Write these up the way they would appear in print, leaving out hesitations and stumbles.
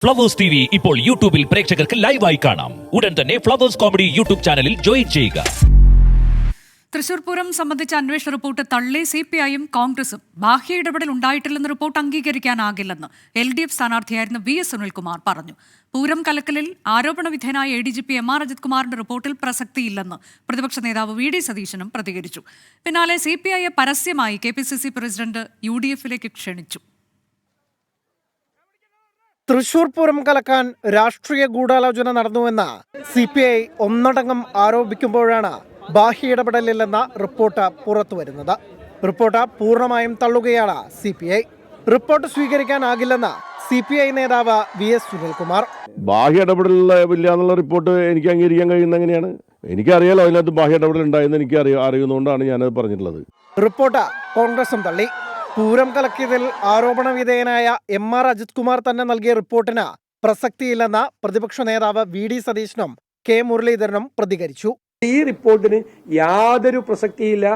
Flowers TV ഇപ്പോൾ യൂട്യൂബിൽ പ്രേക്ഷകർക്ക് ലൈവായി കാണാം. ഉടൻ തന്നെ ഫ്ലവേഴ്സ് കോമഡി യൂട്യൂബ് ചാനലിൽ ജോയിൻ ചെയ്യുക. തൃശൂർ പൂരം സംബന്ധിച്ച അന്വേഷണ റിപ്പോർട്ട് തള്ളി സിപിഐയും കോൺഗ്രസും. ബാഹ്യ ഇടപെടൽ ഉണ്ടായിട്ടില്ലെന്ന റിപ്പോർട്ട് അംഗീകരിക്കാനാകില്ലെന്ന് LDF സ്ഥാനാർത്ഥിയായിരുന്ന VS സുനിൽകുമാർ പറഞ്ഞു. പൂരം കലക്കലിൽ ആരോപണ വിധേയനായ ADGP MR അജിത് കുമാറിന്റെ റിപ്പോർട്ടിൽ പ്രസക്തിയില്ലെന്ന് പ്രതിപക്ഷ നേതാവ് VD സതീശനും പ്രതികരിച്ചു. പിന്നാലെ CPIയെ പരസ്യമായി KPCC പ്രസിഡന്റ് UDFിലേക്ക് ക്ഷണിച്ചു. തൃശൂർ പൂരം കലക്കാൻ രാഷ്ട്രീയ ഗൂഢാലോചന നടന്നുവെന്ന് CPI ഒന്നടങ്കം ആരോപിക്കുമ്പോഴാണ് ബാഹ്യ ഇടപെടലില്ലെന്ന റിപ്പോർട്ട് പുറത്തുവരുന്നത്. റിപ്പോർട്ട് പൂർണ്ണമായും തള്ളുകയാണ് CPI. റിപ്പോർട്ട് സ്വീകരിക്കാനാകില്ലെന്ന് CPI നേതാവ് VS സുനിൽകുമാർ. ബാഹ്യ ഇടപെടലില്ല എന്നുള്ള റിപ്പോർട്ട് എനിക്ക് അംഗീകരിക്കാൻ കഴിയുന്ന എങ്ങനെയാണ്? എനിക്കറിയാലോ അതിനകത്ത് ബാഹ്യ ഇടപെടൽ ഉണ്ടായെന്ന് എനിക്ക് അറിയുന്നതുകൊണ്ടാണ് ഞാനത് പറഞ്ഞിട്ടുള്ളത്. റിപ്പോർട്ട് കോൺഗ്രസും തള്ളി. പൂരം കലക്കിയതിൽ ആരോപണ വിധേയനായ MR അജിത് കുമാർ തന്നെ നൽകിയ റിപ്പോർട്ടിന് പ്രസക്തിയില്ലെന്ന് പ്രതിപക്ഷ നേതാവ് VD സതീശനും K മുരളീധരനും പ്രതികരിച്ചു. ഈ റിപ്പോർട്ടിന് യാതൊരു പ്രസക്തിയില്ല.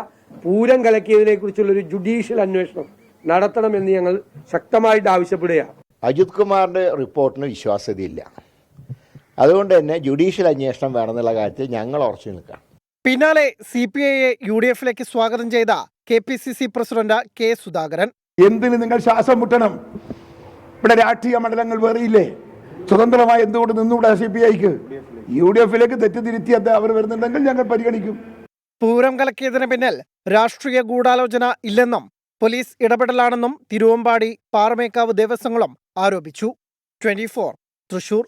പൂരം കലക്കിയതിനെ കുറിച്ചുള്ള ഒരു ജുഡീഷ്യൽ അന്വേഷണം നടത്തണമെന്ന് ഞങ്ങൾ ശക്തമായിട്ട് ആവശ്യപ്പെടുകയാണ്. അജിത് കുമാറിന്റെ റിപ്പോർട്ടിന് വിശ്വാസ്യതയില്ല. അതുകൊണ്ട് തന്നെ ജുഡീഷ്യൽ അന്വേഷണം വേണമെന്നുള്ള കാര്യത്തിൽ ഞങ്ങൾ ഉറച്ചു നിൽക്കാം. പിന്നാലെ CPIയെ UDFിലേക്ക് സ്വാഗതം ചെയ്ത KPCC പ്രസിഡന്റ് K സുധാകരൻ. എന്തിന് നിങ്ങൾ ശ്വാസം മുട്ടണം? ഇവിടെ രാഷ്ട്രീയ മണ്ഡലങ്ങൾ വേറെയില്ലേ? സ്വതന്ത്രമായി എന്തുകൊണ്ട് നിന്നുകൂടാ CPIക്ക്? UDFിലേക്ക് തെറ്റിതിരുത്തി അവർ വരുന്നുണ്ടെങ്കിൽ ഞങ്ങൾ പരിഗണിക്കും. പൂരം കലക്കിയതിന് പിന്നിൽ രാഷ്ട്രീയ ഗൂഢാലോചന ഇല്ലെന്നും പോലീസ് ഇടപെടലാണെന്നും തിരുവമ്പാടി പാറമേക്കാവ് ദേവസ്വങ്ങളും ആരോപിച്ചു. 24 തൃശൂർ.